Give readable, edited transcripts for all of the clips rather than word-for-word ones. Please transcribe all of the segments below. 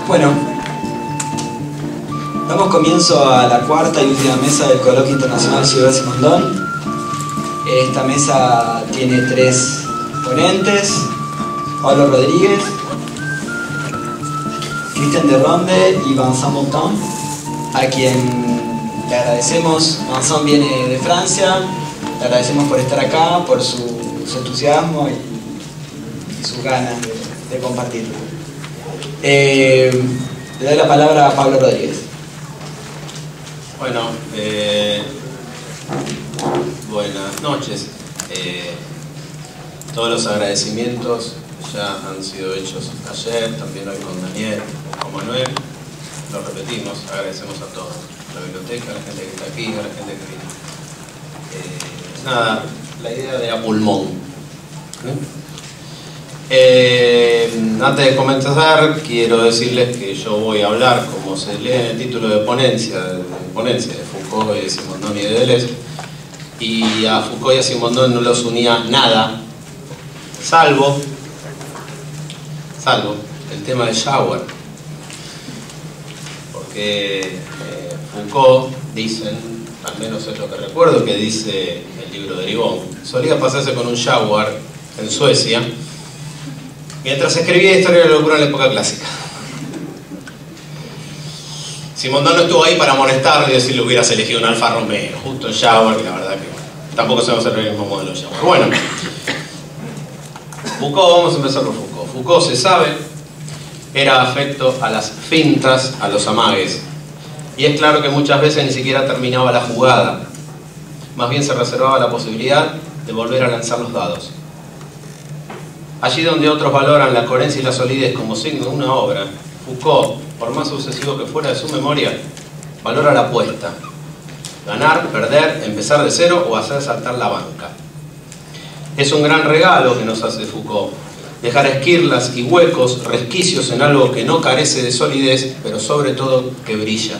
Bueno, damos comienzo a la cuarta y última mesa del Coloquio Internacional Ciudad Simondón. Esta mesa tiene tres ponentes: Pablo Rodríguez, Cristian de Ronde y Vincent Montan, a quien le agradecemos. Vincent viene de Francia, le agradecemos por estar acá, por su entusiasmo y sus ganas de compartirlo. Le doy la palabra a Pablo Rodríguez. Bueno, buenas noches. Todos los agradecimientos ya han sido hechos ayer, también hoy con Daniel, con Manuel. Lo repetimos, agradecemos a todos, a la biblioteca, a la gente que está aquí, a la gente que vino. Nada, la idea de a pulmón. Antes de comenzar, quiero decirles que yo voy a hablar, como se lee en el título de ponencia de Foucault, de Simondon y de Deleuze, y a Foucault y a Simondon no los unía nada, salvo el tema del shower, porque Foucault, dicen, al menos es lo que recuerdo que dice el libro de Ribon, solía pasarse con un shower en Suecia mientras escribía Historia de la locura en la época clásica. Simondon no estuvo ahí para molestarle y decirle hubieras elegido un Alfa Romeo, justo el shower, que la verdad que tampoco sabemos hacer el mismo modelo de shower. Bueno, Foucault, vamos a empezar por Foucault. Foucault, se sabe, era afecto a las fintas, a los amagues. Y es claro que muchas veces ni siquiera terminaba la jugada. Más bien se reservaba la posibilidad de volver a lanzar los dados. Allí donde otros valoran la coherencia y la solidez como signo de una obra, Foucault, por más obsesivo que fuera de su memoria, valora la apuesta. Ganar, perder, empezar de cero o hacer saltar la banca. Es un gran regalo que nos hace Foucault, dejar esquirlas y huecos, resquicios en algo que no carece de solidez, pero sobre todo que brilla.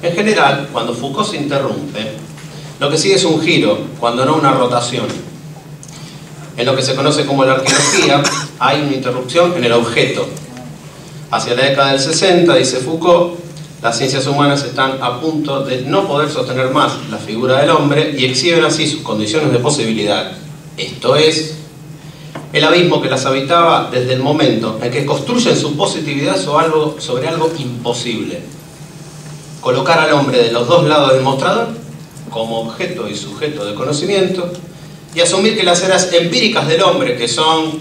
En general, cuando Foucault se interrumpe, lo que sigue es un giro, cuando no una rotación. En lo que se conoce como la arqueología, hay una interrupción en el objeto. Hacia la década del 60, dice Foucault, las ciencias humanas están a punto de no poder sostener más la figura del hombre y exhiben así sus condiciones de posibilidad. Esto es, el abismo que las habitaba desde el momento en que construyen su positividad sobre algo imposible. Colocar al hombre de los dos lados del mostrador, como objeto y sujeto de conocimiento, y asumir que las eras empíricas del hombre, que son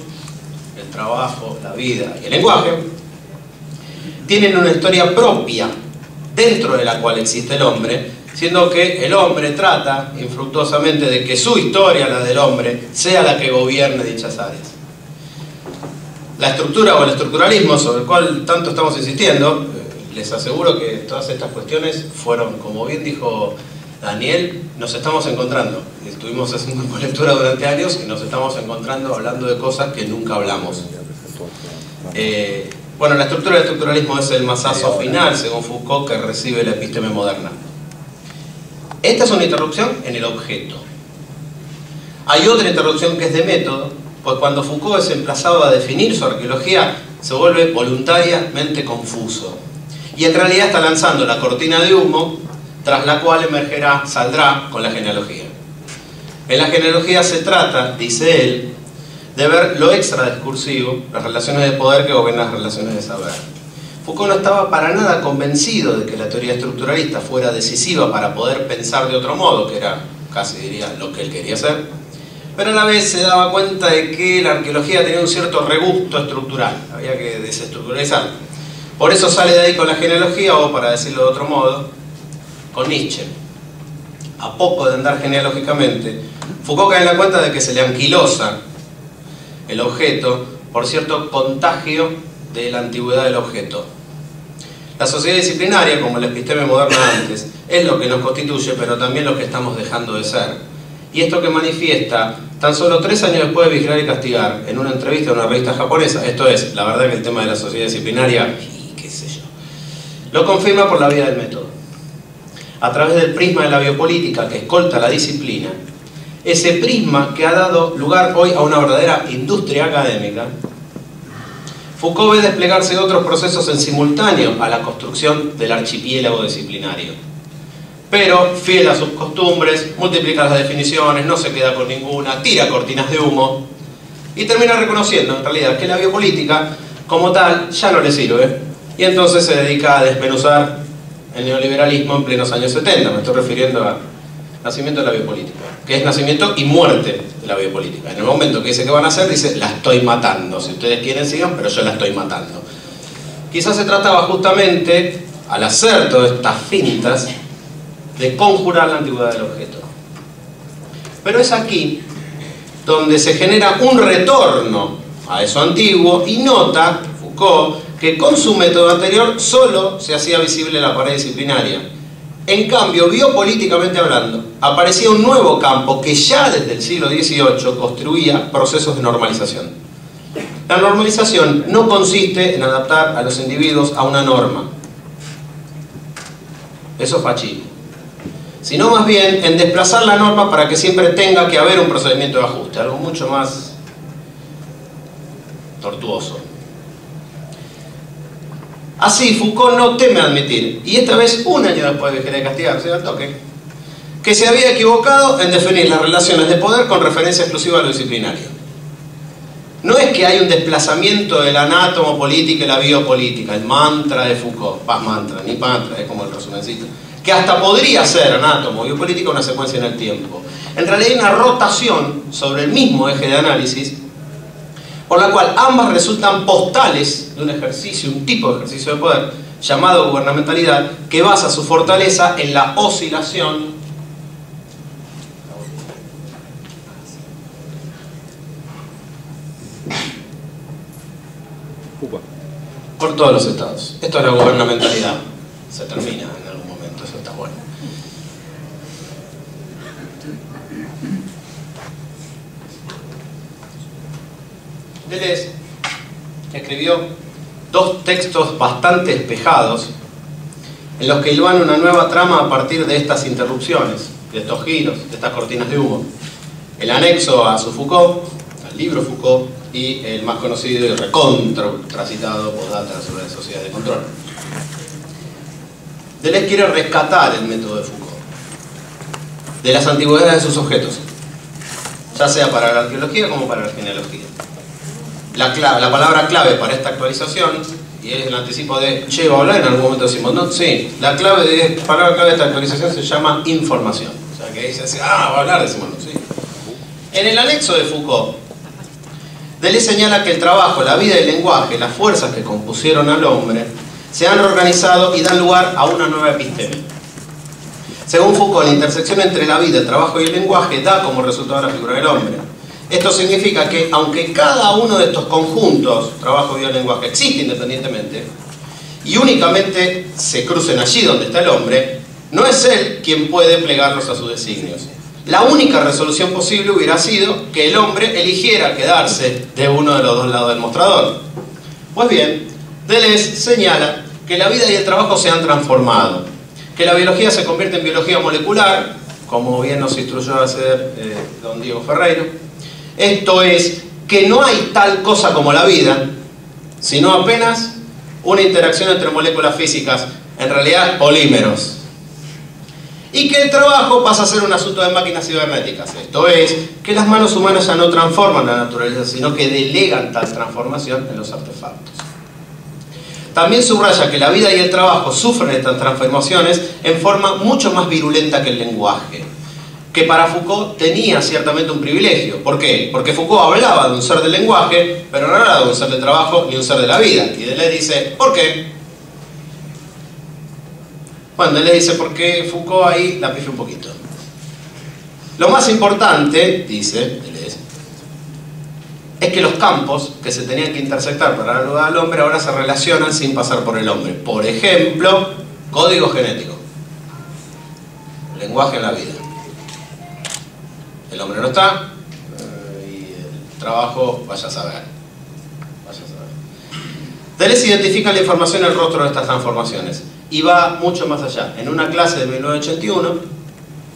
el trabajo, la vida y el lenguaje, tienen una historia propia dentro de la cual existe el hombre, siendo que el hombre trata infructuosamente de que su historia, la del hombre, sea la que gobierne dichas áreas. La estructura o el estructuralismo, sobre el cual tanto estamos insistiendo, les aseguro que todas estas cuestiones fueron, como bien dijo Daniel, nos estamos encontrando. Estuvimos haciendo una lectura durante años y nos estamos encontrando hablando de cosas que nunca hablamos. Bueno, la estructura del estructuralismo es el mazazo final, según Foucault, que recibe la episteme moderna. Esta es una interrupción en el objeto. Hay otra interrupción que es de método, pues cuando Foucault es emplazado a definir su arqueología, se vuelve voluntariamente confuso. Y en realidad está lanzando la cortina de humo, tras la cual saldrá con la genealogía. En la genealogía se trata, dice él, de ver lo extradiscursivo, las relaciones de poder que gobiernan las relaciones de saber. Foucault no estaba para nada convencido de que la teoría estructuralista fuera decisiva para poder pensar de otro modo, que era, casi diría, lo que él quería hacer, pero a la vez se daba cuenta de que la arqueología tenía un cierto regusto estructural, había que desestructuralizar. Por eso sale de ahí con la genealogía, o para decirlo de otro modo, con Nietzsche. A poco de andar genealógicamente, Foucault cae en la cuenta de que se le anquilosa el objeto por cierto contagio de la antigüedad del objeto. La sociedad disciplinaria, como la episteme moderna antes, es lo que nos constituye, pero también lo que estamos dejando de ser. Y esto que manifiesta tan solo 3 años después de Vigilar y Castigar, en una entrevista a una revista japonesa, esto es, la verdad que el tema de la sociedad disciplinaria, y qué sé yo, lo confirma por la vía del método. A través del prisma de la biopolítica que escolta la disciplina, ese prisma que ha dado lugar hoy a una verdadera industria académica, Foucault ve desplegarse otros procesos en simultáneo a la construcción del archipiélago disciplinario. Pero, fiel a sus costumbres, multiplica las definiciones, no se queda con ninguna, tira cortinas de humo y termina reconociendo, en realidad, que la biopolítica, como tal, ya no le sirve. Y entonces se dedica a desmenuzar el neoliberalismo en plenos años 70. Me estoy refiriendo al nacimiento de la biopolítica, que es nacimiento y muerte de la biopolítica. En el momento que dice que van a hacer, dice, la estoy matando. Si ustedes quieren, sigan, pero yo la estoy matando. Quizás se trataba justamente, al hacer todas estas fintas, de conjurar la antigüedad del objeto. Pero es aquí donde se genera un retorno a eso antiguo y nota Foucault que con su método anterior solo se hacía visible la pared disciplinaria. En cambio, biopolíticamente hablando, aparecía un nuevo campo que ya desde el siglo XVIII construía procesos de normalización. La normalización no consiste en adaptar a los individuos a una norma. Eso es fascismo. Sino más bien en desplazar la norma para que siempre tenga que haber un procedimiento de ajuste, algo mucho más tortuoso. Así, Foucault no teme admitir, y esta vez un año después de que le castigarse al toque, que se había equivocado en definir las relaciones de poder con referencia exclusiva a lo disciplinario. No es que hay un desplazamiento del anátomo política y la biopolítica, el mantra de Foucault, mantra, ni mantra, es como el resumencito, que hasta podría ser anátomo y biopolítica una secuencia en el tiempo. En realidad hay una rotación sobre el mismo eje de análisis, por la cual ambas resultan postales de un ejercicio, un tipo de ejercicio de poder, llamado gubernamentalidad, que basa su fortaleza en la oscilación por todos los estados. Esto es la gubernamentalidad. Se termina en algún momento, eso está bueno. Deleuze escribió dos textos bastante espejados en los que hilvan una nueva trama a partir de estas interrupciones, de estos giros, de estas cortinas de humo. El anexo a su Foucault, al libro Foucault, y el más conocido y recontracitado Postdata sobre la sociedad de control. Deleuze quiere rescatar el método de Foucault de las antigüedades de sus objetos, ya sea para la arqueología como para la genealogía. La palabra clave para esta actualización, y es el anticipo de che, va a hablar, en algún momento decimos, no, sí, la palabra clave de esta actualización se llama información. O sea, que dice así, va a hablar, decimos, no, sí. En el anexo de Foucault, Deleuze señala que el trabajo, la vida y el lenguaje, las fuerzas que compusieron al hombre, se han reorganizado y dan lugar a una nueva episteme. Según Foucault, la intersección entre la vida, el trabajo y el lenguaje da como resultado la figura del hombre. Esto significa que, aunque cada uno de estos conjuntos, trabajo, vida y lenguaje, existe independientemente, y únicamente se crucen allí donde está el hombre, no es él quien puede plegarlos a sus designios. La única resolución posible hubiera sido que el hombre eligiera quedarse de uno de los dos lados del mostrador. Pues bien, Deleuze señala que la vida y el trabajo se han transformado, que la biología se convierte en biología molecular, como bien nos instruyó a hacer don Diego Ferreiro. Esto es, que no hay tal cosa como la vida, sino apenas una interacción entre moléculas físicas, en realidad polímeros. Y que el trabajo pasa a ser un asunto de máquinas cibernéticas. Esto es, que las manos humanas ya no transforman la naturaleza, sino que delegan tal transformación en los artefactos. También subraya que la vida y el trabajo sufren estas transformaciones en forma mucho más virulenta que el lenguaje, que para Foucault tenía ciertamente un privilegio. ¿Por qué? Porque Foucault hablaba de un ser del lenguaje, pero no hablaba de un ser del trabajo ni un ser de la vida. Y Deleuze dice, ¿por qué? Bueno, Deleuze dice, porque Foucault ahí la pifia un poquito. Lo más importante, dice Deleuze, es que los campos que se tenían que intersectar para dar lugar al hombre ahora se relacionan sin pasar por el hombre. Por ejemplo, código genético, lenguaje en la vida. El hombre no está, y el trabajo, vaya a saber. Deleuze identifica la información en el rostro de estas transformaciones y va mucho más allá. En una clase de 1981,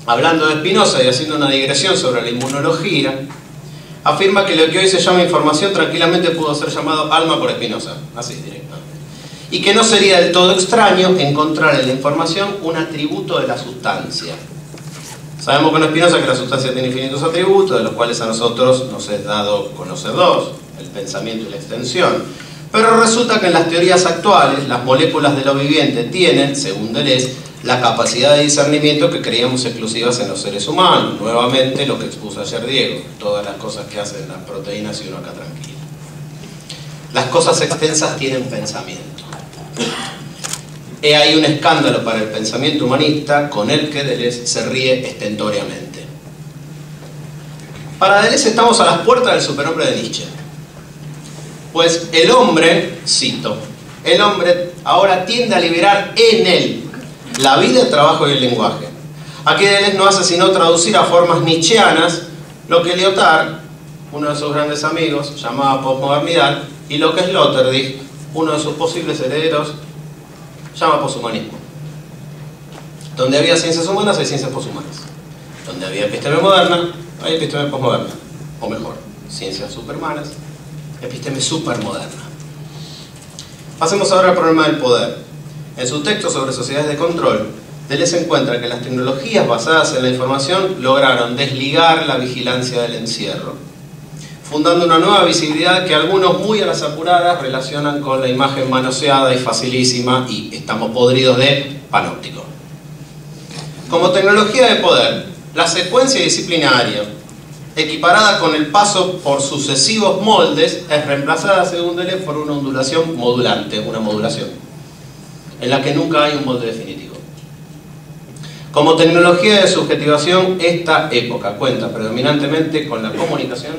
hablando de Spinoza y haciendo una digresión sobre la inmunología, afirma que lo que hoy se llama información tranquilamente pudo ser llamado alma por Spinoza, así directamente. Y que no sería del todo extraño encontrar en la información un atributo de la sustancia. Sabemos con Spinoza que la sustancia tiene infinitos atributos, de los cuales a nosotros nos es dado conocer dos, el pensamiento y la extensión. Pero resulta que en las teorías actuales, las moléculas de lo viviente tienen, según Deleuze, la capacidad de discernimiento que creíamos exclusivas en los seres humanos. Nuevamente lo que expuso ayer Diego, todas las cosas que hacen las proteínas y uno acá tranquilo. Las cosas extensas tienen pensamiento. He ahí un escándalo para el pensamiento humanista con el que Deleuze se ríe estentóreamente. Para Deleuze estamos a las puertas del superhombre de Nietzsche. Pues el hombre, cito, el hombre ahora tiende a liberar en él la vida, el trabajo y el lenguaje. Aquí Deleuze no hace sino traducir a formas nietzscheanas lo que Lyotard, uno de sus grandes amigos, llamaba posmodernidad, y lo que Sloterdijk, uno de sus posibles herederos, llama poshumanismo. Donde había ciencias humanas hay ciencias poshumanas. Donde había episteme moderna hay episteme posmoderna. O mejor, ciencias supermanas, episteme supermoderna. Pasemos ahora al problema del poder. En su texto sobre sociedades de control, Deleuze encuentra que las tecnologías basadas en la información lograron desligar la vigilancia del encierro, fundando una nueva visibilidad que algunos muy a las apuradas relacionan con la imagen manoseada y facilísima y estamos podridos de panóptico. Como tecnología de poder, la secuencia disciplinaria, equiparada con el paso por sucesivos moldes, es reemplazada, según Deleuze, por una ondulación modulante, una modulación, en la que nunca hay un molde definitivo. Como tecnología de subjetivación, esta época cuenta predominantemente con la comunicación,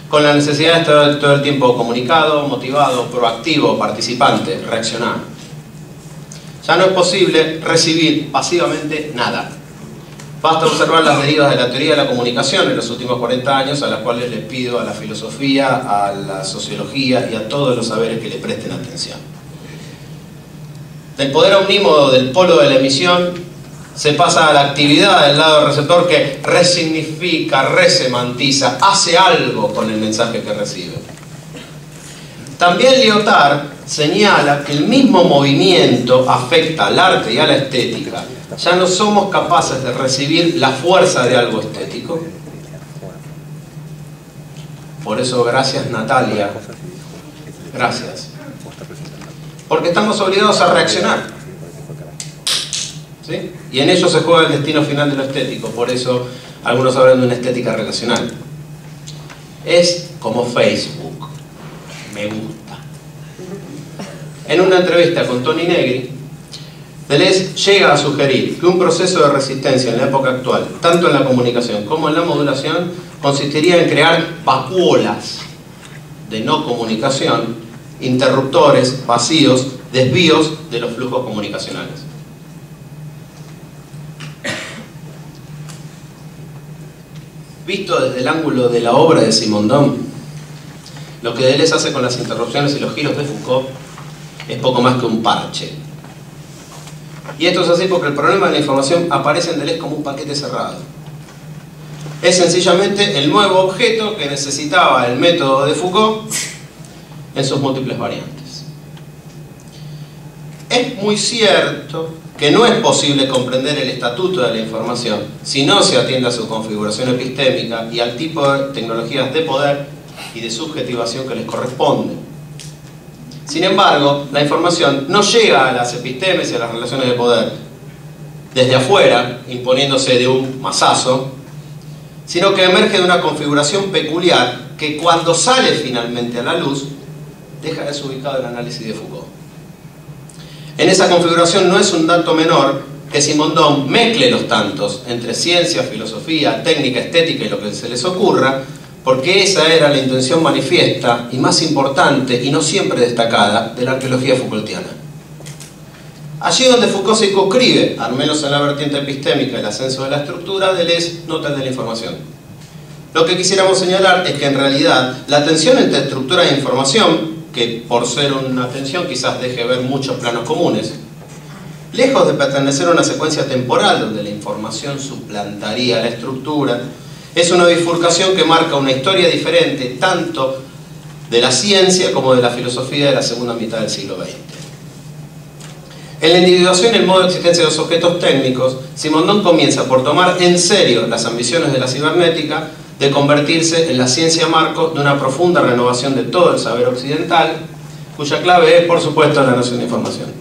con la necesidad de estar todo el tiempo comunicado, motivado, proactivo, participante, reaccionar. Ya no es posible recibir pasivamente nada. Basta observar las derivas de la teoría de la comunicación en los últimos 40 años, a las cuales les pido a la filosofía, a la sociología y a todos los saberes que le presten atención. Del poder omnímodo del polo de la emisión se pasa a la actividad del lado del receptor que resignifica, resemantiza, hace algo con el mensaje que recibe. También Lyotard señala que el mismo movimiento afecta al arte y a la estética. Ya no somos capaces de recibir la fuerza de algo estético. Por eso, gracias Natalia, gracias. Porque estamos obligados a reaccionar. ¿Sí? Y en ello se juega el destino final de lo estético, por eso algunos hablan de una estética relacional. Es como Facebook, me gusta. En una entrevista con Tony Negri, Deleuze llega a sugerir que un proceso de resistencia en la época actual, tanto en la comunicación como en la modulación, consistiría en crear vacuolas de no comunicación, interruptores, vacíos, desvíos de los flujos comunicacionales. Visto desde el ángulo de la obra de Simondon, lo que Deleuze hace con las interrupciones y los giros de Foucault es poco más que un parche. Y esto es así porque el problema de la información aparece en Deleuze como un paquete cerrado. Es sencillamente el nuevo objeto que necesitaba el método de Foucault en sus múltiples variantes. Es muy cierto que no es posible comprender el estatuto de la información si no se atiende a su configuración epistémica y al tipo de tecnologías de poder y de subjetivación que les corresponden. Sin embargo, la información no llega a las epistemes y a las relaciones de poder desde afuera, imponiéndose de un mazazo, sino que emerge de una configuración peculiar que cuando sale finalmente a la luz, deja desubicado el análisis de Foucault. En esa configuración no es un dato menor que Simondon mezcle los tantos entre ciencia, filosofía, técnica, estética y lo que se les ocurra, porque esa era la intención manifiesta y más importante y no siempre destacada de la arqueología Foucaultiana. Allí donde Foucault se circunscribe, al menos en la vertiente epistémica, el ascenso de la estructura, Deleuze nota el de la información. Lo que quisiéramos señalar es que en realidad la tensión entre estructura e información, que por ser una tensión quizás deje ver muchos planos comunes, lejos de pertenecer a una secuencia temporal donde la información suplantaría la estructura, Es una bifurcación que marca una historia diferente tanto de la ciencia como de la filosofía de la segunda mitad del siglo XX. En la individuación y el modo de existencia de los objetos técnicos, Simondon comienza por tomar en serio las ambiciones de la cibernética de convertirse en la ciencia marco de una profunda renovación de todo el saber occidental, cuya clave es, por supuesto, la noción de información.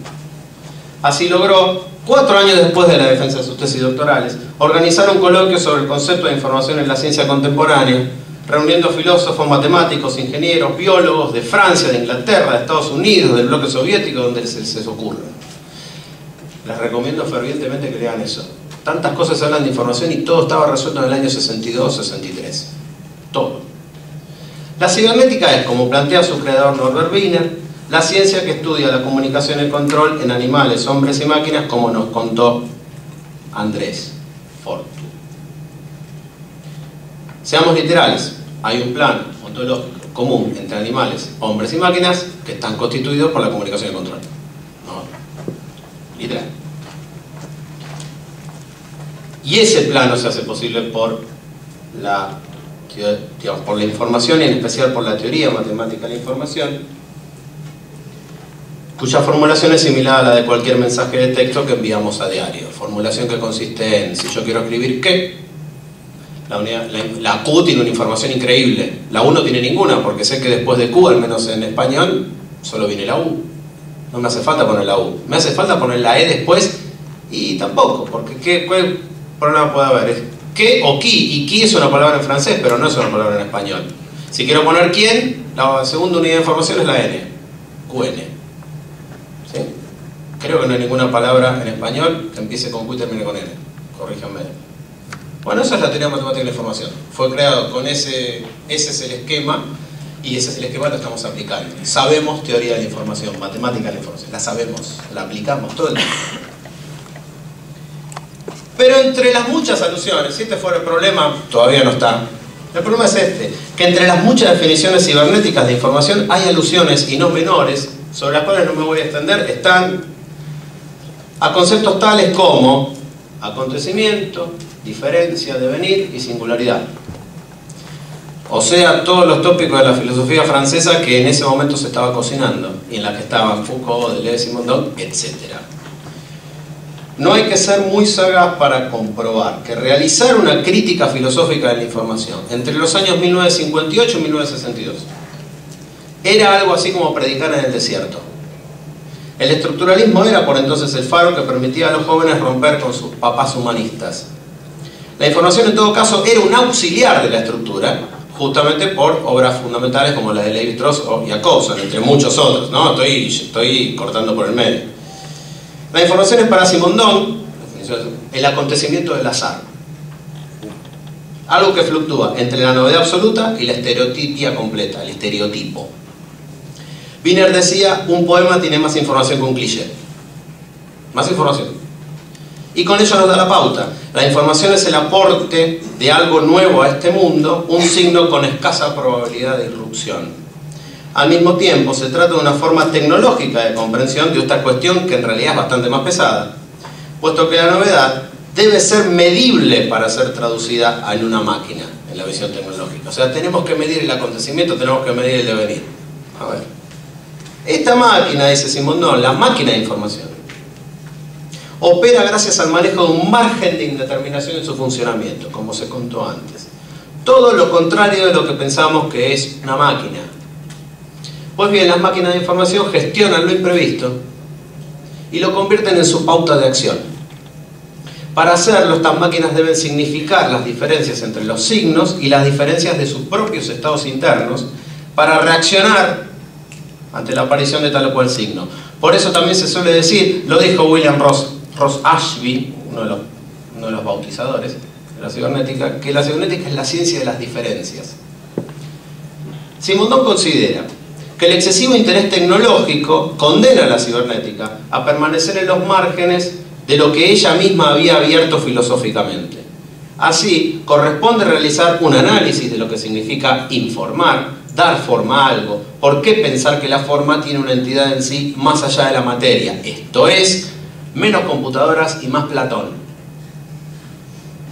Así logró, 4 años después de la defensa de sus tesis doctorales, organizar un coloquio sobre el concepto de información en la ciencia contemporánea, reuniendo filósofos, matemáticos, ingenieros, biólogos de Francia, de Inglaterra, de Estados Unidos, del bloque soviético, donde se les ocurra. Les recomiendo fervientemente que lean eso. Tantas cosas hablan de información y todo estaba resuelto en el año 62-63. Todo. La cibernética es, como plantea su creador Norbert Wiener, la ciencia que estudia la comunicación y el control en animales, hombres y máquinas, como nos contó Andrés Fortu. Seamos literales, hay un plano ontológico común entre animales, hombres y máquinas que están constituidos por la comunicación y el control. No, literal. Y ese plano se hace posible por la información y en especial por la teoría matemática de la información, cuya formulación es similar a la de cualquier mensaje de texto que enviamos a diario. Formulación que consiste en, si yo quiero escribir ¿qué? La Q tiene una información increíble. La U no tiene ninguna, porque sé que después de Q, al menos en español, solo viene la U. No me hace falta poner la U. Me hace falta poner la E después y tampoco, porque ¿qué problema puede haber? Es ¿qué o qui? Y qui es una palabra en francés, pero no es una palabra en español. Si quiero poner quién, la segunda unidad de información es la N. QN. ¿Sí? Creo que no hay ninguna palabra en español que empiece con Q y termine con N. Corríjanme. Bueno, esa es la teoría matemática de la información. Fue creado con ese es el esquema, y ese es el esquema que estamos aplicando. Sabemos teoría de la información, matemática de la información. La sabemos, la aplicamos todo el tiempo. Pero entre las muchas alusiones, si este fuera el problema, todavía no está. El problema es este, que entre las muchas definiciones cibernéticas de información hay alusiones, y no menores, sobre las cuales no me voy a extender, están a conceptos tales como acontecimiento, diferencia, devenir y singularidad. O sea, todos los tópicos de la filosofía francesa que en ese momento se estaba cocinando, y en la que estaban Foucault, Deleuze, Simondon, etc. No hay que ser muy sagaz para comprobar que realizar una crítica filosófica de la información entre los años 1958 y 1962 era algo así como predicar en el desierto. El estructuralismo era por entonces el faro que permitía a los jóvenes romper con sus papás humanistas. La información en todo caso era un auxiliar de la estructura, justamente por obras fundamentales como la de Levi-Strauss o Jacobson, entre muchos otros, ¿no? Estoy cortando por el medio. La información es para Simondon el acontecimiento del azar. Algo que fluctúa entre la novedad absoluta y la estereotipia completa, el estereotipo. Wiener decía, un poema tiene más información que un cliché. Más información. Y con ello nos da la pauta. La información es el aporte de algo nuevo a este mundo, un signo con escasa probabilidad de irrupción. Al mismo tiempo, se trata de una forma tecnológica de comprensión de esta cuestión que en realidad es bastante más pesada, puesto que la novedad debe ser medible para ser traducida en una máquina, en la visión tecnológica. O sea, tenemos que medir el acontecimiento, tenemos que medir el devenir. A ver. Esta máquina, dice Simondon, la máquina de información, opera gracias al manejo de un margen de indeterminación en su funcionamiento, como se contó antes. Todo lo contrario de lo que pensamos que es una máquina. Pues bien, las máquinas de información gestionan lo imprevisto y lo convierten en su pauta de acción. Para hacerlo, estas máquinas deben significar las diferencias entre los signos y las diferencias de sus propios estados internos para reaccionar ante la aparición de tal o cual signo. Por eso también se suele decir, lo dijo William Ross Ashby, uno de los bautizadores de la cibernética, que la cibernética es la ciencia de las diferencias. Simondon considera que el excesivo interés tecnológico condena a la cibernética a permanecer en los márgenes de lo que ella misma había abierto filosóficamente. Así, corresponde realizar un análisis de lo que significa informar, dar forma a algo. ¿Por qué pensar que la forma tiene una entidad en sí más allá de la materia? Esto es, menos computadoras y más Platón.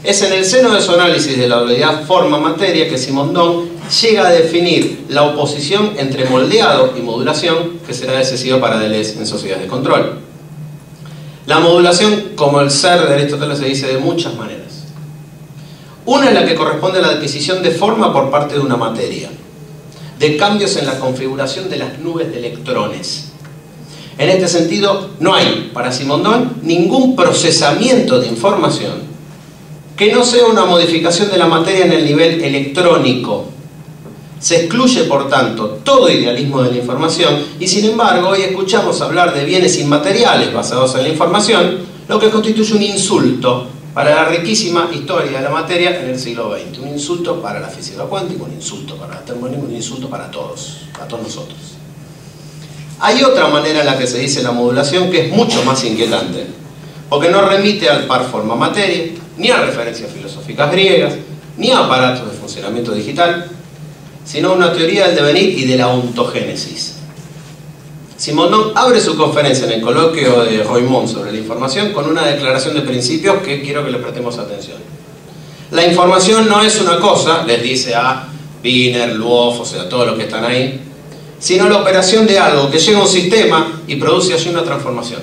Es en el seno de su análisis de la dualidad forma-materia que Simondon llega a definir la oposición entre moldeado y modulación, que será decisiva para Deleuze en Sociedades de Control. La modulación, como el ser de Aristóteles, se dice de muchas maneras. Una es la que corresponde a la adquisición de forma por parte de una materia, de cambios en la configuración de las nubes de electrones. En este sentido, no hay, para Simondon, ningún procesamiento de información que no sea una modificación de la materia en el nivel electrónico. Se excluye, por tanto, todo idealismo de la información y, sin embargo, hoy escuchamos hablar de bienes inmateriales basados en la información, lo que constituye un insulto para la riquísima historia de la materia en el siglo XX. Un insulto para la física cuántica, un insulto para la termodinámica, un insulto para todos nosotros. Hay otra manera en la que se dice la modulación que es mucho más inquietante, porque no remite al par forma-materia, ni a referencias filosóficas griegas, ni a aparatos de funcionamiento digital, sino a una teoría del devenir y de la ontogénesis. Simondon abre su conferencia en el coloquio de Roymont sobre la información con una declaración de principios que quiero que le prestemos atención. La información no es una cosa, les dice a Wiener, Lwoff, o sea, todos los que están ahí, sino la operación de algo que llega a un sistema y produce allí una transformación.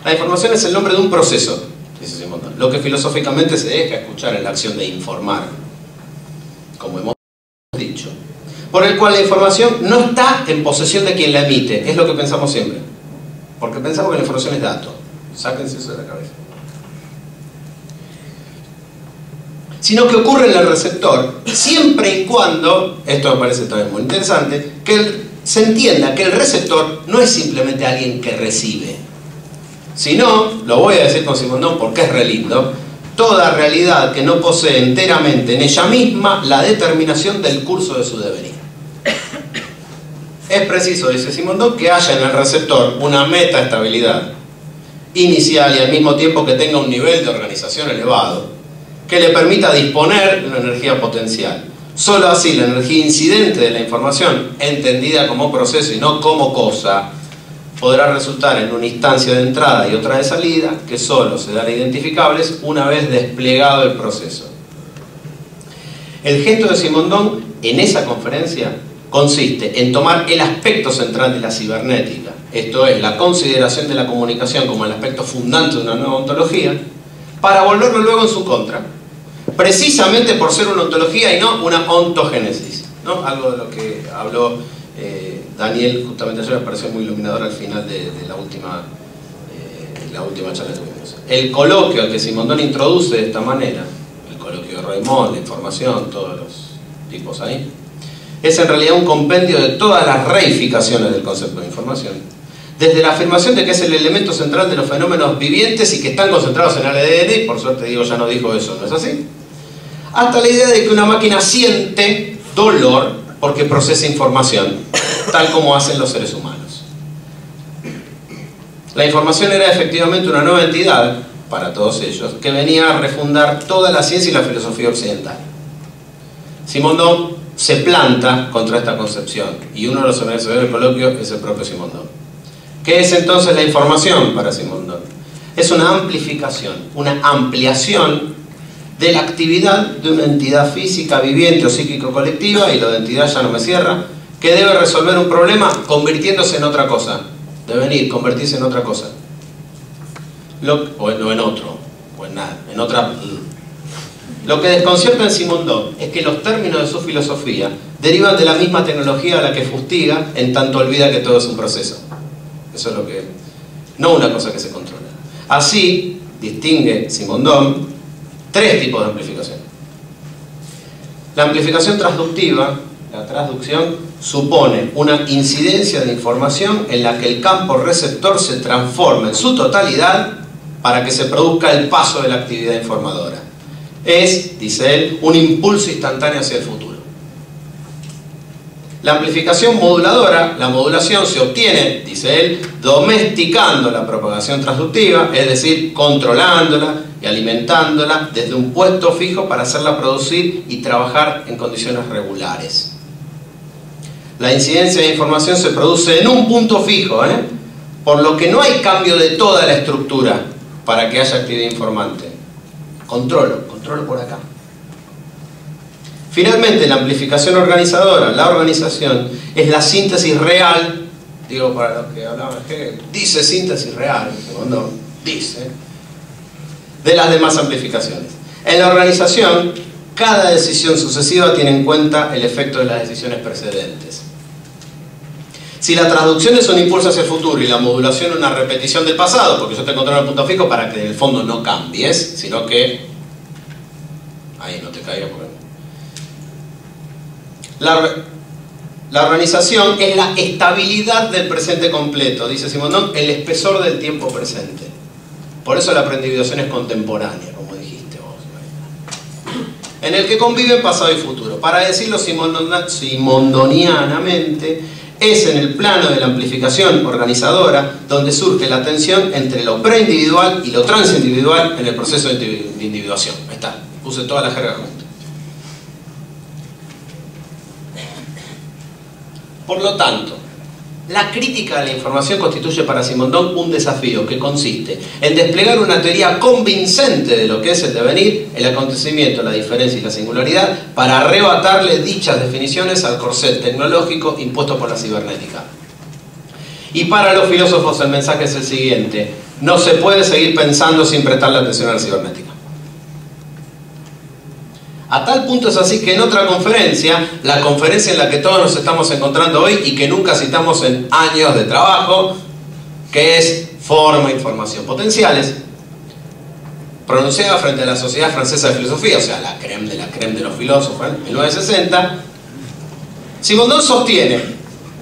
La información es el nombre de un proceso, dice Simondon, lo que filosóficamente se deja escuchar en la acción de informar, como hemos dicho, por el cual la información no está en posesión de quien la emite, es lo que pensamos siempre, porque pensamos que la información es dato. Sáquense eso de la cabeza. Sino que ocurre en el receptor, siempre y cuando, esto me parece también muy interesante, que se entienda que el receptor no es simplemente alguien que recibe, sino, lo voy a decir con Simondon porque es re lindo, toda realidad que no posee enteramente en ella misma la determinación del curso de su devenir. Es preciso, dice Simondon, que haya en el receptor una metaestabilidad inicial y al mismo tiempo que tenga un nivel de organización elevado que le permita disponer de una energía potencial. Solo así la energía incidente de la información, entendida como proceso y no como cosa, podrá resultar en una instancia de entrada y otra de salida que solo se darán identificables una vez desplegado el proceso. El gesto de Simondon en esa conferencia consiste en tomar el aspecto central de la cibernética, esto es, la consideración de la comunicación como el aspecto fundante de una nueva ontología, para volverlo luego en su contra, precisamente por ser una ontología y no una ontogénesis, ¿no? Algo de lo que habló Daniel justamente ayer, me pareció muy iluminador al final de la última charla que tuvimos. El coloquio que Simondon introduce de esta manera, el coloquio de Roymont, la información, todos los tipos ahí, es en realidad un compendio de todas las reificaciones del concepto de información, desde la afirmación de que es el elemento central de los fenómenos vivientes y que están concentrados en el ADN, y por suerte digo, ya no dijo eso, ¿no es así?, hasta la idea de que una máquina siente dolor porque procesa información, tal como hacen los seres humanos. La información era efectivamente una nueva entidad, para todos ellos, que venía a refundar toda la ciencia y la filosofía occidental. Simondon se planta contra esta concepción, y uno de los organizadores del coloquio es el propio Simondon. ¿Qué es entonces la información para Simondon? Es una amplificación, una ampliación de la actividad de una entidad física, viviente o psíquico-colectiva, y lo de entidad ya no me cierra, que debe resolver un problema convirtiéndose en otra cosa. Devenir, convertirse en otra cosa. O en otro, o en nada, en otra. Lo que desconcierta en Simondon es que los términos de su filosofía derivan de la misma tecnología a la que fustiga, en tanto olvida que todo es un proceso. Eso es lo que... no una cosa que se controla. Así distingue Simondon tres tipos de amplificación. La amplificación transductiva, la transducción, supone una incidencia de información en la que el campo receptor se transforma en su totalidad para que se produzca el paso de la actividad informadora. Es, dice él, un impulso instantáneo hacia el futuro. La amplificación moduladora, la modulación se obtiene, dice él, domesticando la propagación transductiva, es decir, controlándola y alimentándola desde un puesto fijo para hacerla producir y trabajar en condiciones regulares. La incidencia de información se produce en un punto fijo, por lo que no hay cambio de toda la estructura para que haya actividad informante. controlo por acá. Finalmente, la amplificación organizadora, la organización, es la síntesis real, digo para los que hablaban, que dice síntesis real, cuando dice, de las demás amplificaciones. En la organización, cada decisión sucesiva tiene en cuenta el efecto de las decisiones precedentes. Si la traducción es un impulso hacia el futuro y la modulación una repetición del pasado, porque yo te controlo el punto fijo para que en el fondo no cambies, sino que ahí no te caigas por ahí. La organización es la estabilidad del presente completo, dice Simondon, el espesor del tiempo presente. Por eso la aprendización es contemporánea, como dijiste vos, en el que conviven pasado y futuro. Para decirlo simondonianamente, es en el plano de la amplificación organizadora donde surge la tensión entre lo preindividual y lo transindividual en el proceso de individuación. Ahí está, puse toda la jerga junta. Por lo tanto, la crítica de la información constituye para Simondon un desafío que consiste en desplegar una teoría convincente de lo que es el devenir, el acontecimiento, la diferencia y la singularidad para arrebatarle dichas definiciones al corset tecnológico impuesto por la cibernética. Y para los filósofos el mensaje es el siguiente: no se puede seguir pensando sin prestarle atención a la cibernética. A tal punto es así que en otra conferencia, la conferencia en la que todos nos estamos encontrando hoy y que nunca citamos en años de trabajo, que es Forma e Información Potenciales, pronunciada frente a la Sociedad Francesa de Filosofía, o sea, la crème de los filósofos, en 1960, Simondon sostiene,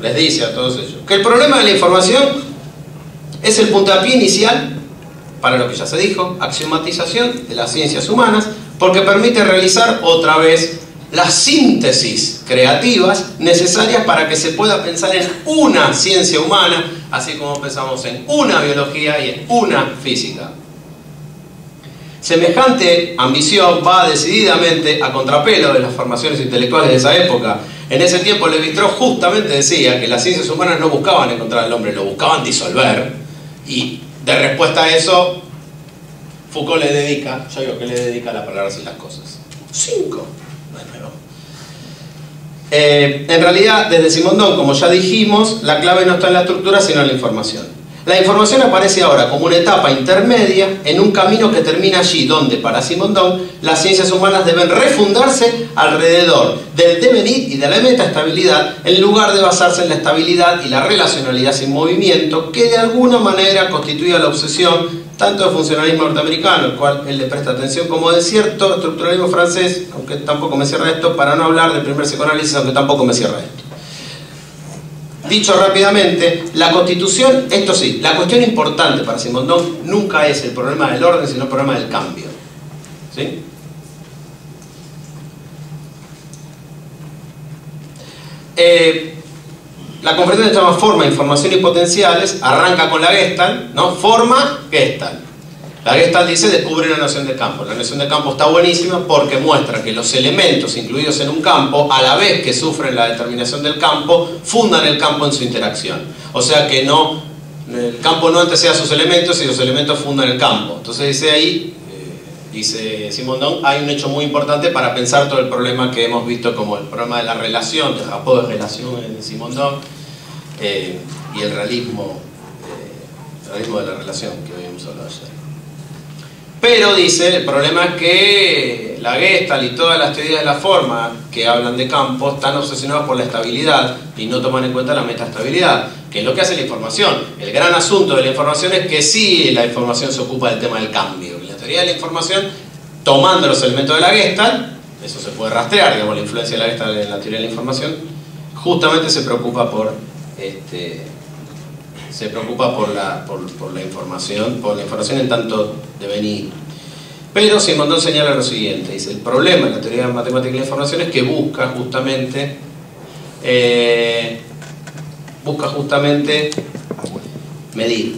les dice a todos ellos, que el problema de la información es el puntapié inicial para lo que ya se dijo, axiomatización de las ciencias humanas, porque permite realizar otra vez las síntesis creativas necesarias para que se pueda pensar en una ciencia humana, así como pensamos en una biología y en una física. Semejante ambición va decididamente a contrapelo de las formaciones intelectuales de esa época. En ese tiempo Lévi-Strauss justamente decía que las ciencias humanas no buscaban encontrar al hombre, lo buscaban disolver, y de respuesta a eso Foucault le dedica, yo digo que le dedica la palabra así las cosas. 5. En realidad, desde Simondon, como ya dijimos, la clave no está en la estructura, sino en la información. La información aparece ahora como una etapa intermedia en un camino que termina allí, donde, para Simondon, las ciencias humanas deben refundarse alrededor del devenir y de la metaestabilidad, en lugar de basarse en la estabilidad y la relacionalidad sin movimiento, que de alguna manera constituía la obsesión tanto del funcionalismo norteamericano, al cual él le presta atención, como de cierto estructuralismo francés, aunque tampoco me cierra esto, para no hablar del primer psicoanálisis, aunque tampoco me cierra esto. Dicho rápidamente, la Constitución, esto sí, la cuestión importante para Simondon nunca es el problema del orden, sino el problema del cambio. ¿Sí? La conferencia se llama Forma, Información y Potenciales, arranca con la Gestalt, ¿no? Forma, Gestalt. La Gestalt dice, descubre la noción de campo. La noción de campo está buenísima porque muestra que los elementos incluidos en un campo, a la vez que sufren la determinación del campo, fundan el campo en su interacción. O sea que no, el campo no antecede a sus elementos y los elementos fundan el campo. Entonces dice ahí, dice Simondon, hay un hecho muy importante para pensar todo el problema que hemos visto como el problema de la relación, del rapport de relación en Simondon, y el realismo de la relación que habíamos hablado ayer. Pero dice, el problema es que la Gestalt y todas las teorías de la forma que hablan de campo están obsesionadas por la estabilidad y no toman en cuenta la metaestabilidad, que es lo que hace la información. El gran asunto de la información es que sí, la información se ocupa del tema del cambio. La teoría de la información, tomando los elementos de la Gestalt, eso se puede rastrear, digamos, la influencia de la Gestalt en la teoría de la información, justamente se preocupa por la información en tanto devenir. Pero Simondon señala lo siguiente, dice, el problema en la teoría matemática de la información es que busca justamente medir,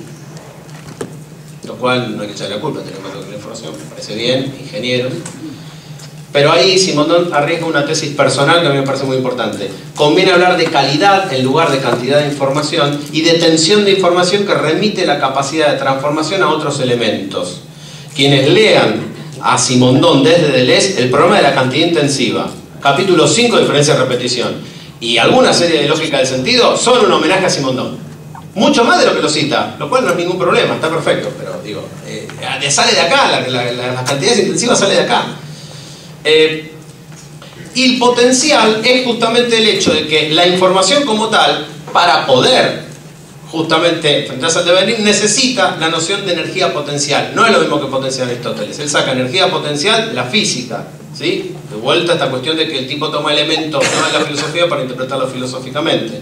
lo cual no hay que echarle la culpa a la teoría matemática de la información, me parece bien, ingeniero. Pero ahí Simondon arriesga una tesis personal que a mí me parece muy importante. Conviene hablar de calidad en lugar de cantidad de información y de tensión de información que remite la capacidad de transformación a otros elementos. Quienes lean a Simondon desde Deleuze el problema de la cantidad intensiva. Capítulo 5, diferencia y repetición. Y alguna serie de lógica del sentido son un homenaje a Simondon. Mucho más de lo que lo cita, lo cual no es ningún problema, está perfecto, pero digo, sale de acá, las cantidades intensivas sale de acá. Y el potencial es justamente el hecho de que la información como tal, para poder justamente enfrentarse al devenir, necesita la noción de energía potencial. No es lo mismo que potencial de Aristóteles. Él saca energía potencial de la física, ¿sí? De vuelta a esta cuestión de que el tipo toma elementos no de la filosofía para interpretarlo filosóficamente.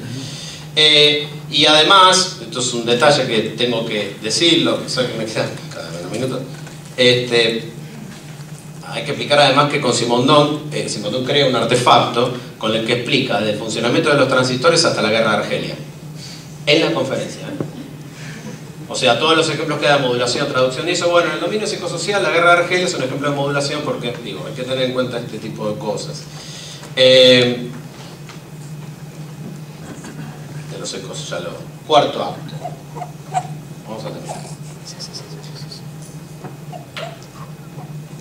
Y además, esto es un detalle que tengo que decirlo, sé que me quedan cada menos minutos. Hay que explicar además que con Simondon crea un artefacto con el que explica desde el funcionamiento de los transistores hasta la guerra de Argelia. En la conferencia. O sea, todos los ejemplos que da modulación, traducción y eso, bueno, en el dominio psicosocial, la guerra de Argelia es un ejemplo de modulación porque, digo, hay que tener en cuenta este tipo de cosas. De los ecos, ya lo... Cuarto acto. Vamos a terminar.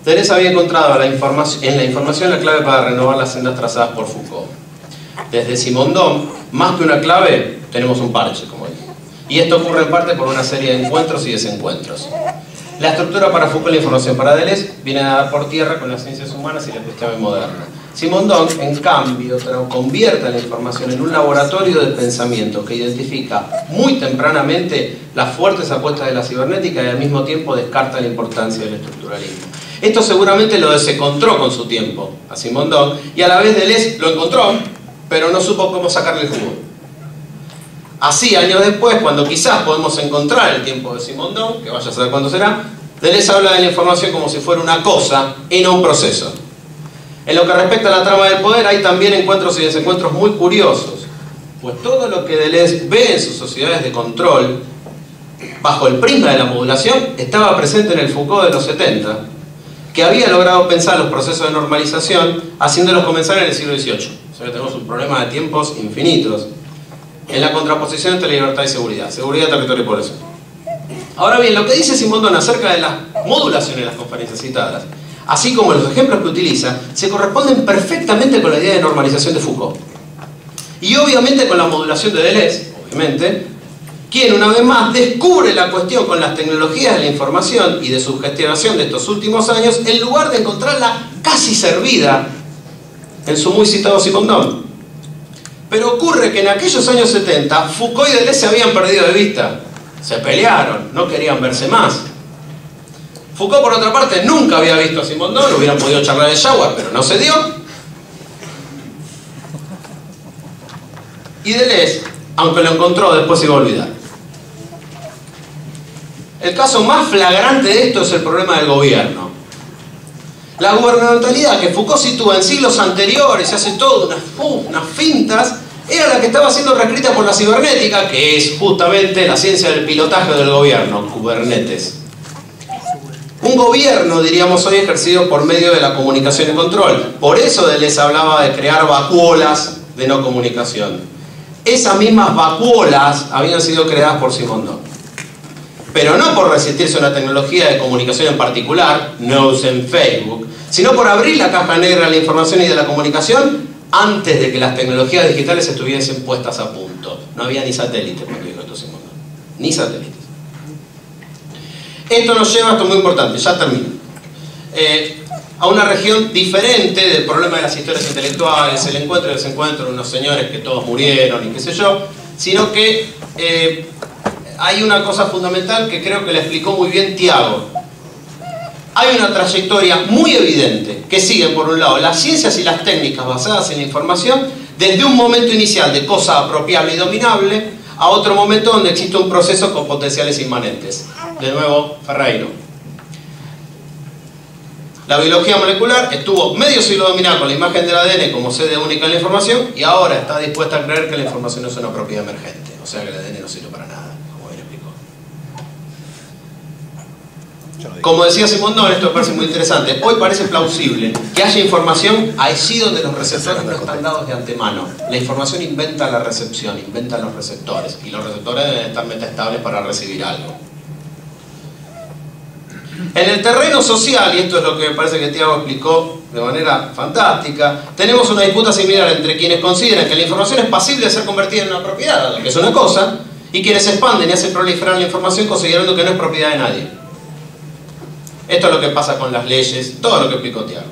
Deleuze había encontrado en la información la clave para renovar las sendas trazadas por Foucault. Desde Simondon, más que una clave, tenemos un parche, como dije. Y esto ocurre en parte por una serie de encuentros y desencuentros. La estructura para Foucault y la información para Deleuze viene a dar por tierra con las ciencias humanas y la cuestión moderna. Simondon, en cambio, convierte la información en un laboratorio de pensamiento que identifica muy tempranamente las fuertes apuestas de la cibernética y al mismo tiempo descarta la importancia del estructuralismo. Esto seguramente lo desencontró con su tiempo a Simondon y a la vez Deleuze lo encontró, pero no supo cómo sacarle el jugo. Así, años después, cuando quizás podemos encontrar el tiempo de Simondon, que vaya a saber cuándo será, Deleuze habla de la información como si fuera una cosa y no un proceso. En lo que respecta a la trama del poder, hay también encuentros y desencuentros muy curiosos, pues todo lo que Deleuze ve en sus sociedades de control, bajo el prisma de la modulación, estaba presente en el Foucault de los 70, que había logrado pensar los procesos de normalización haciéndolos comenzar en el siglo XVIII. O sea que tenemos un problema de tiempos infinitos en la contraposición entre libertad y seguridad. Seguridad, territorio y población. Ahora bien, lo que dice Simondon acerca de la modulación en las conferencias citadas, así como los ejemplos que utiliza, se corresponden perfectamente con la idea de normalización de Foucault. Y obviamente con la modulación de Deleuze, obviamente, quien una vez más descubre la cuestión con las tecnologías de la información y de sugestionación de estos últimos años, en lugar de encontrarla casi servida en su muy citado Simondon. Pero ocurre que en aquellos años 70, Foucault y Deleuze se habían perdido de vista. Se pelearon, no querían verse más. Foucault, por otra parte, nunca había visto a Simondon, hubieran podido charlar de Jaguar, pero no se dio. Y Deleuze, aunque lo encontró, después se iba a olvidar. El caso más flagrante de esto es el problema del gobierno. La gubernamentalidad que Foucault sitúa en siglos anteriores, y hace todas unas fintas, era la que estaba siendo reescrita por la cibernética, que es justamente la ciencia del pilotaje del gobierno, Kubernetes. Un gobierno, diríamos hoy, ejercido por medio de la comunicación y control. Por eso Deleuze hablaba de crear vacuolas de no comunicación. Esas mismas vacuolas habían sido creadas por Simondon. Pero no por resistirse a una tecnología de comunicación en particular, no usen Facebook, sino por abrir la caja negra de la información y de la comunicación antes de que las tecnologías digitales estuviesen puestas a punto. No había ni satélites cuando dijo esto Simondon. Ni satélites. Esto nos lleva a esto muy importante, ya termino. A una región diferente del problema de las historias intelectuales, el encuentro y desencuentro de unos señores que todos murieron y qué sé yo, sino que hay una cosa fundamental que creo que le explicó muy bien Tiago. Hay una trayectoria muy evidente que sigue, por un lado, las ciencias y las técnicas basadas en la información desde un momento inicial de cosa apropiable y dominable a otro momento donde existe un proceso con potenciales inmanentes. De nuevo, Ferreiro. La biología molecular estuvo medio siglo dominada con la imagen del ADN como sede única en la información y ahora está dispuesta a creer que la información no es una propiedad emergente, o sea que el ADN no sirve para nada, como bien explicó. Como decía Simondon, esto me parece muy interesante, hoy parece plausible que haya información allí donde los receptores no están dados de antemano. La información inventa la recepción, inventa los receptores y los receptores deben estar metaestables para recibir algo. En el terreno social, y esto es lo que me parece que Tiago explicó de manera fantástica, tenemos una disputa similar entre quienes consideran que la información es pasible de ser convertida en una propiedad, que es una cosa, y quienes expanden y hacen proliferar la información considerando que no es propiedad de nadie. Esto es lo que pasa con las leyes, todo lo que explicó Tiago.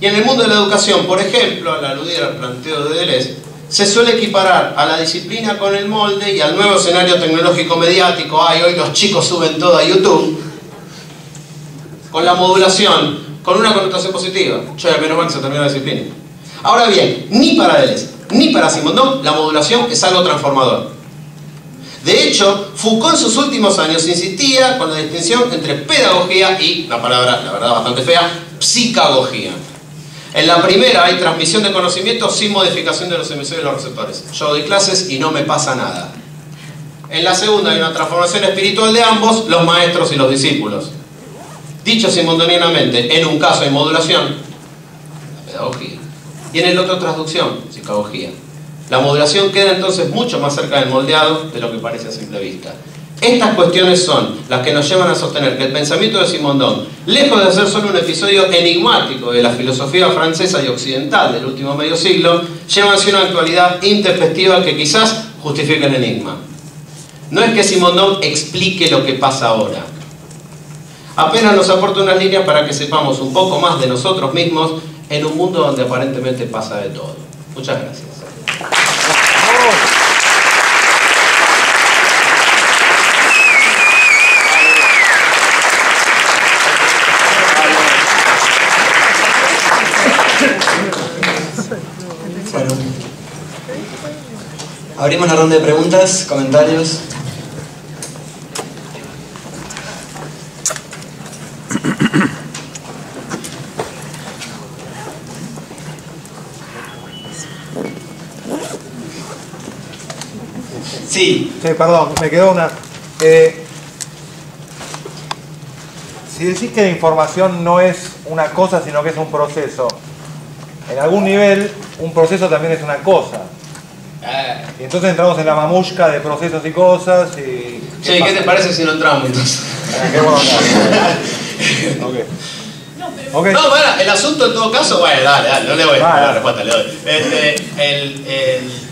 Y en el mundo de la educación, por ejemplo, al aludir al planteo de Deleuze, se suele equiparar a la disciplina con el molde y al nuevo escenario tecnológico mediático. Ay, hoy los chicos suben todo a YouTube, con la modulación, con una connotación positiva. Che, menos mal que se terminó la disciplina. Ahora bien, ni para Deleuze ni para Simondon la modulación es algo transformador. De hecho, Foucault en sus últimos años insistía con la distinción entre pedagogía y, la palabra, la verdad, bastante fea, psicagogía. En la primera hay transmisión de conocimiento sin modificación de los emisores y los receptores. Yo doy clases y no me pasa nada. En la segunda hay una transformación espiritual de ambos, los maestros y los discípulos. Dicho simondonianamente, en un caso hay modulación, la pedagogía, y en el otro traducción, psicagogía. La modulación queda entonces mucho más cerca del moldeado de lo que parece a simple vista. Estas cuestiones son las que nos llevan a sostener que el pensamiento de Simondon, lejos de ser solo un episodio enigmático de la filosofía francesa y occidental del último medio siglo, lleva hacia una actualidad intempestiva que quizás justifique el enigma. No es que Simondon explique lo que pasa ahora. Apenas nos aporta unas líneas para que sepamos un poco más de nosotros mismos en un mundo donde aparentemente pasa de todo. Muchas gracias. Bueno, abrimos la ronda de preguntas, comentarios. Sí. Sí, perdón, me quedó una... si decís que la información no es una cosa, sino que es un proceso, en algún nivel, un proceso también es una cosa. Y entonces entramos en la mamushka de procesos y cosas y... Che, ¿qué te parece si no entramos entonces? Qué bueno. Okay. Okay. No, bueno, el asunto en todo caso, bueno, dale, no le voy a dar la respuesta, le doy.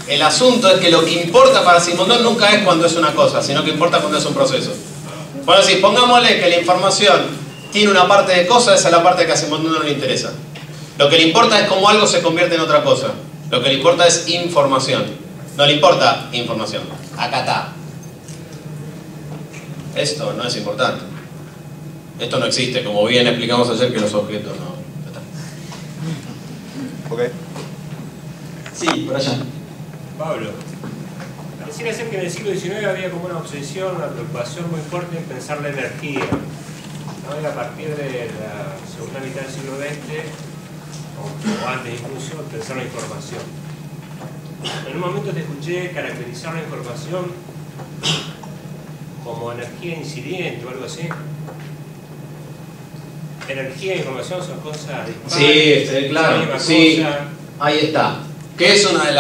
El asunto es que lo que importa para Simondon nunca es cuando es una cosa, sino que importa cuando es un proceso. Bueno, sí, pongámosle que la información tiene una parte de cosa, esa es la parte que a Simondon no le interesa. Lo que le importa es cómo algo se convierte en otra cosa. Lo que le importa es información. No le importa información. Acá está. Esto no es importante. Esto no existe, como bien explicamos ayer que los objetos no están. Ok. Sí, por allá. Pablo, pareciera ser que en el siglo XIX había como una obsesión, una preocupación muy fuerte en pensar la energía, ¿no? Y a partir de la segunda mitad del siglo XX, o antes incluso, pensar la información. En un momento te escuché caracterizar la información como energía incidente o algo así. Energía e información son cosas dispares. Sí, claro. Sí, ahí está. Que es una de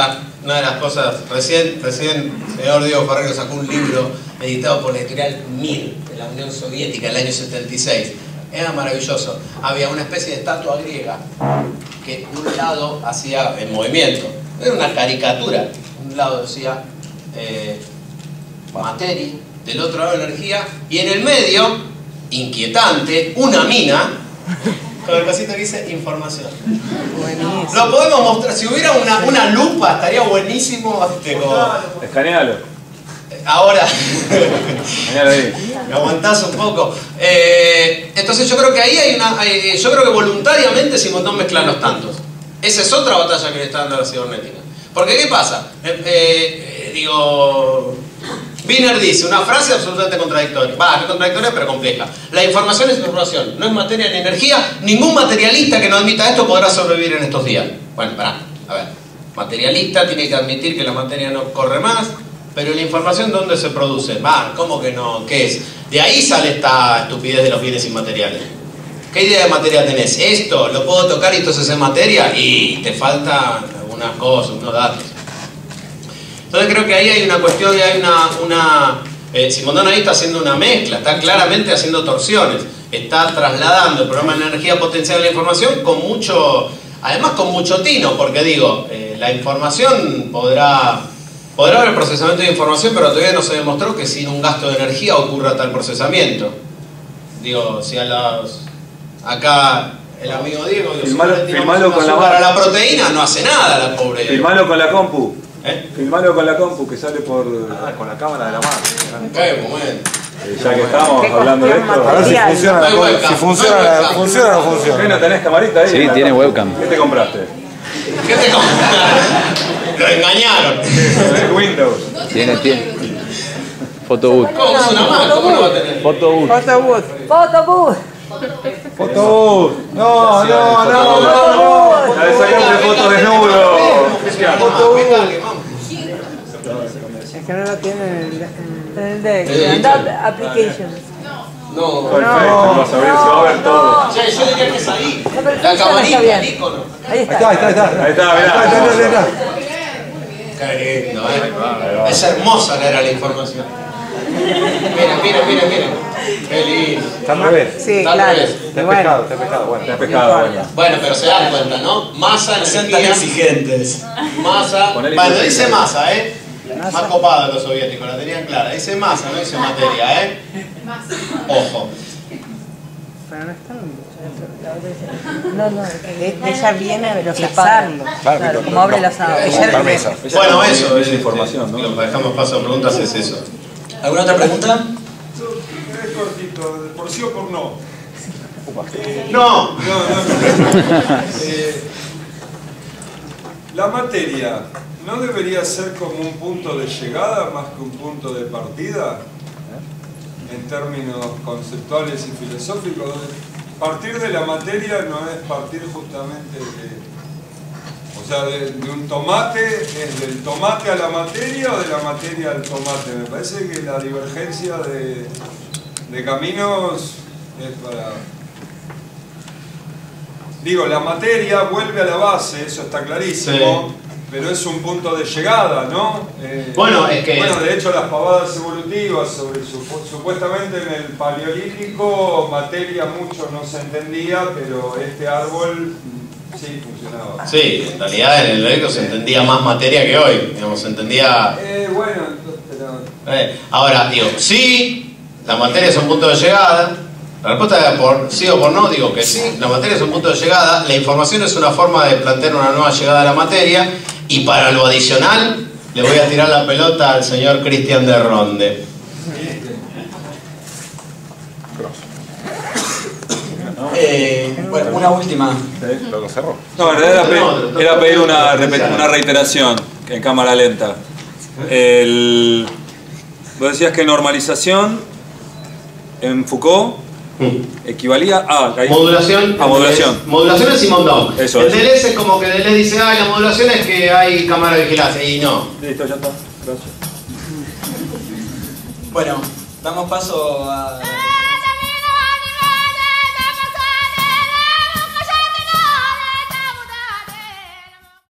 las cosas. Recién señor Diego Ferrero sacó un libro editado por la editorial Mir de la Unión Soviética en el año 76. Era maravilloso. Había una especie de estatua griega que un lado hacía el movimiento. Era una caricatura. Un lado decía materia, del otro lado energía, y en el medio, inquietante, una mina con el cosito que dice información. Buenísimo. Lo podemos mostrar. Si hubiera una lupa estaría buenísimo. Escanealo. Ahora Escanealo ahí. me aguantás un poco. Entonces yo creo que ahí hay yo creo que voluntariamente Simondon mezcla los tantos. Esa es otra batalla que le está dando a la cibernética. Porque ¿qué pasa? Wiener dice una frase absolutamente contradictoria. No es contradictoria, pero compleja. La información es información, no es materia ni energía. Ningún materialista que no admita esto podrá sobrevivir en estos días. Bueno, pará, a ver. Materialista tiene que admitir que la materia no corre más, pero la información ¿dónde se produce? ¿Cómo que no? ¿Qué es? De ahí sale esta estupidez de los bienes inmateriales. ¿Qué idea de materia tenés? Esto, lo puedo tocar y entonces es materia, y te faltan algunas cosas, unos datos. Entonces creo que ahí hay una cuestión, hay Simondon ahí está haciendo una mezcla, está claramente haciendo torsiones, está trasladando el programa de energía potencial de la información con mucho, además con mucho tino, porque digo, la información podrá haber procesamiento de información, pero todavía no se demostró que sin un gasto de energía ocurra tal procesamiento. Digo, si a acá el amigo Diego, filmalo con la para la proteína, no hace nada la pobre. Filmalo con la compu. Filmalo con la compu que sale por... con la cámara de la mano. Qué bueno. Ya que estamos hablando de esto, A ver si funciona, No hay webcam, si funciona, no hay webcam. funciona o no funciona. ¿Qué, no tenés camarita ahí? Sí, tiene webcam. ¿Qué te compraste? ¿Qué te compraron? Lo engañaron. Windows. Tiene. Photobooth. ¿Cómo es una Mac? ¿Cómo no va a tener? Photobooth. Photobooth. Foto. No. La de sacarse fotos desnudo. Es que no lo tiene en el deck. Applications. No. Perfecto, vas a ver, se va a ver todo. Che, yo diría que es ahí. No, pero La funciona, camarita, está bien. el icono. Ahí está. Ahí está. Ahí está, mirá. Qué lindo, Es hermosa leer la información. Miren. Qué lindo. Está al revés. Sí, Está al claro. revés. Está Bueno, pescado. Bueno. Está pescado, bueno. Bueno, pero se dan cuenta, ¿no? Masa, Sean tan energía, exigentes. masa. Ponele Bueno, intensidad. dice masa, Más copado los soviéticos, la tenían clara. Dice masa, no dice materia, Ojo. pero no está no, ella viene a velorizarlo. Claro, como abre el asado. Permiso. Bueno, eso es información, ¿no? Lo que dejamos paso a preguntas es eso. ¿Alguna otra pregunta? Es cortito, por sí o por no. No. La materia, ¿no debería ser como un punto de llegada más que un punto de partida? En términos conceptuales y filosóficos. Partir de la materia no es partir justamente de un tomate, ¿es del tomate a la materia o de la materia al tomate? Me parece que la divergencia de caminos es para... Digo, la materia vuelve a la base, eso está clarísimo, sí. Pero es un punto de llegada, ¿no? Bueno, es que... Bueno, de hecho las pavadas evolutivas sobre supuestamente en el paleolítico materia mucho no se entendía, pero este árbol sí funcionaba. Sí, en realidad en el Paleolítico se entendía más materia que hoy, digamos, se entendía... Bueno, pero... Ahora, digo, sí, la materia es un punto de llegada. La respuesta es por sí o por no, digo que sí, la materia es un punto de llegada, la información es una forma de plantear una nueva llegada a la materia, y para lo adicional le voy a tirar la pelota al señor Cristian de Ronde. Bueno, una última. Lo cerró. No, en realidad era pedir una reiteración en cámara lenta. Vos decías que normalización en Foucault equivalía a... Modulación. Modulación es Simondon. Eso el es. Deleuze es como que Deleuze dice, la modulación es que hay cámara de vigilancia, y no. Listo, ya está. Gracias. Bueno, damos paso a...